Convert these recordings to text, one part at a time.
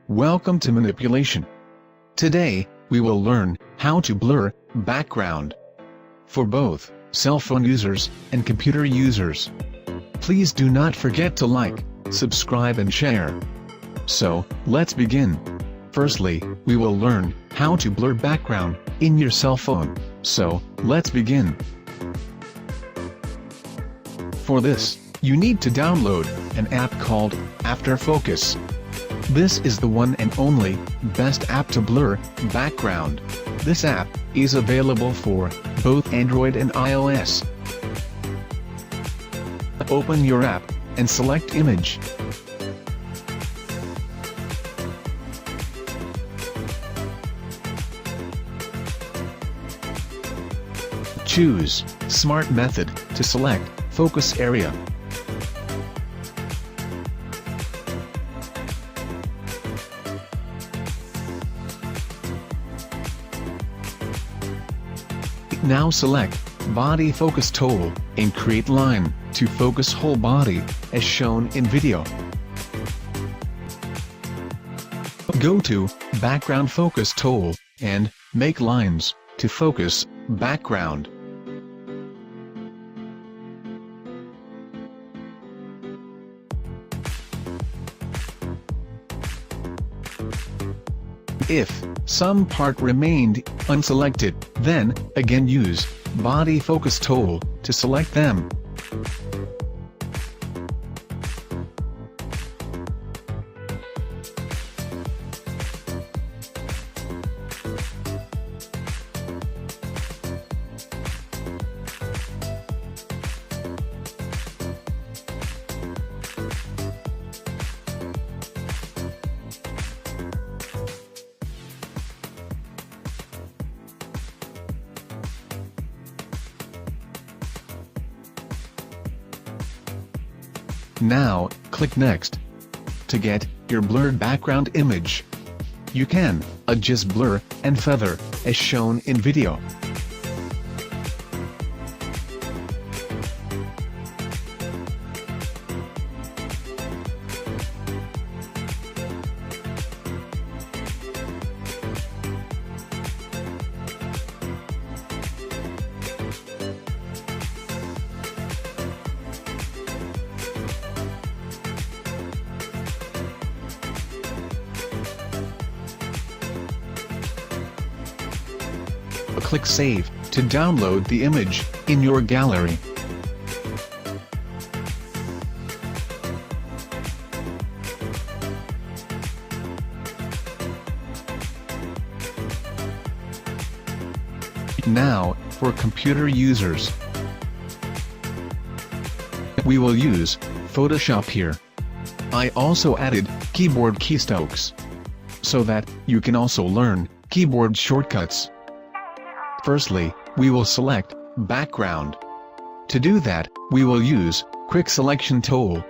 Welcome to Manipulation. Today, we will learn how to blur background for both cell phone users and computer users. Please do not forget to like, subscribe and share. So, let's begin. Firstly, we will learn how to blur background in your cell phone. So, let's begin. For this, you need to download an app called Afterfocus. This is the one and only best app to blur background. This app is available for both Android and iOS. Open your app and select Image. Choose Smart Method to select Focus Area. Now select Body Focus Tool and create line to focus whole body, as shown in video. Go to Background Focus Tool and make lines to focus background. If some part remained unselected, then again use Body Focus Tool to select them. Now, click Next. To get your blurred background image, you can adjust blur and feather, as shown in video. Click Save to download the image in your gallery. Now, for computer users, we will use Photoshop here. I also added keyboard keystrokes, so that you can also learn keyboard shortcuts. Firstly, we will select Background. To do that, we will use Quick Selection Tool.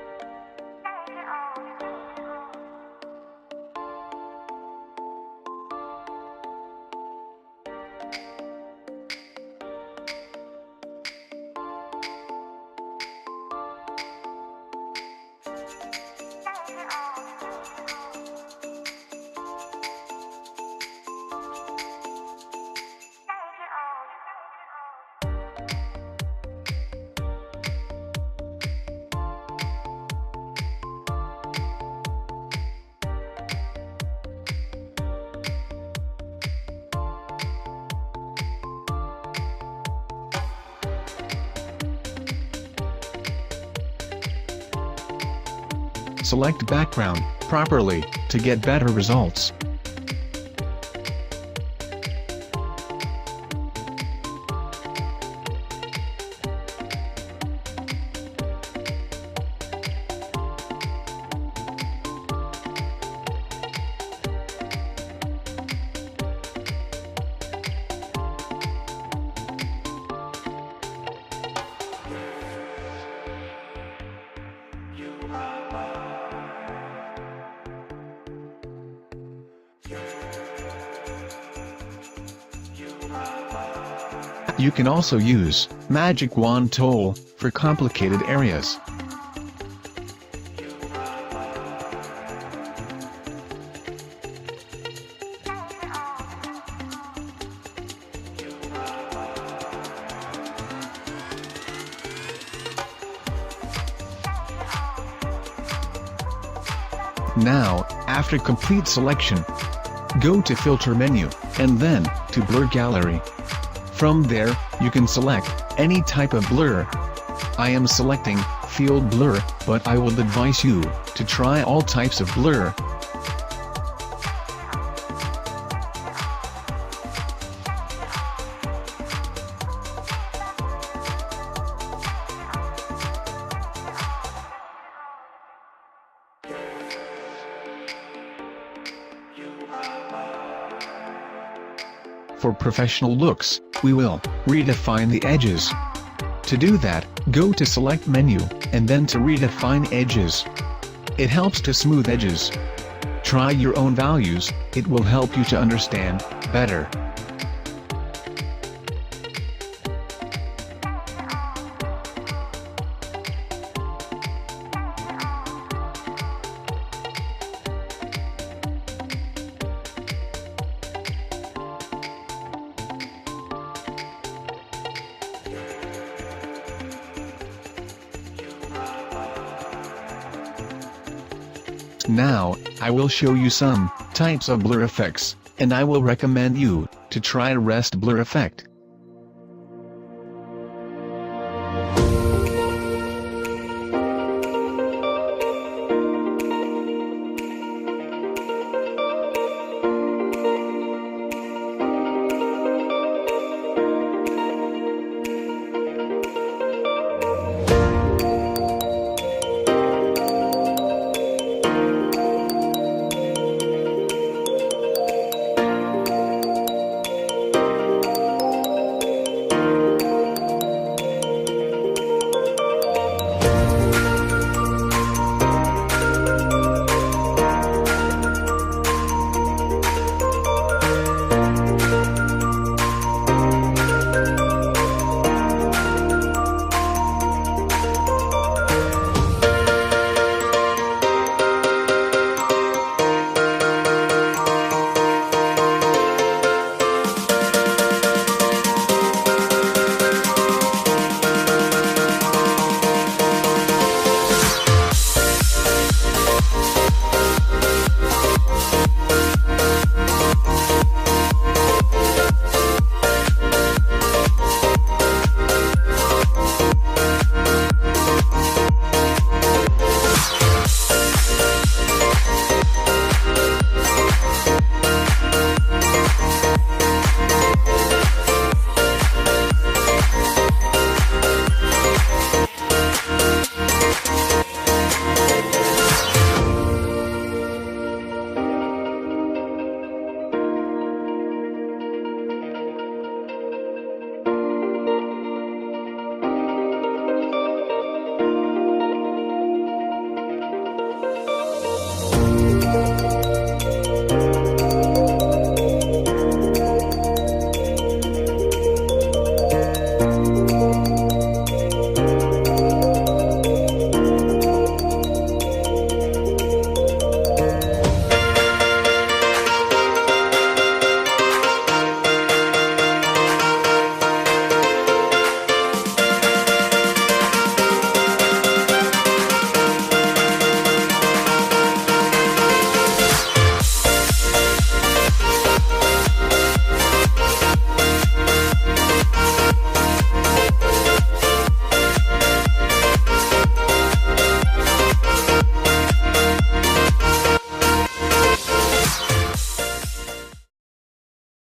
Select background properly to get better results. You can also use Magic Wand Tool for complicated areas. Now, after complete selection, go to Filter menu, and then, to Blur Gallery. From there, you can select any type of blur. I am selecting Field Blur, but I will advise you to try all types of blur. For professional looks, we will redefine the edges. To do that, go to Select menu, and then to Redefine Edges. It helps to smooth edges. Try your own values, it will help you to understand better. Now, I will show you some types of blur effects, and I will recommend you to try Rest Blur Effect.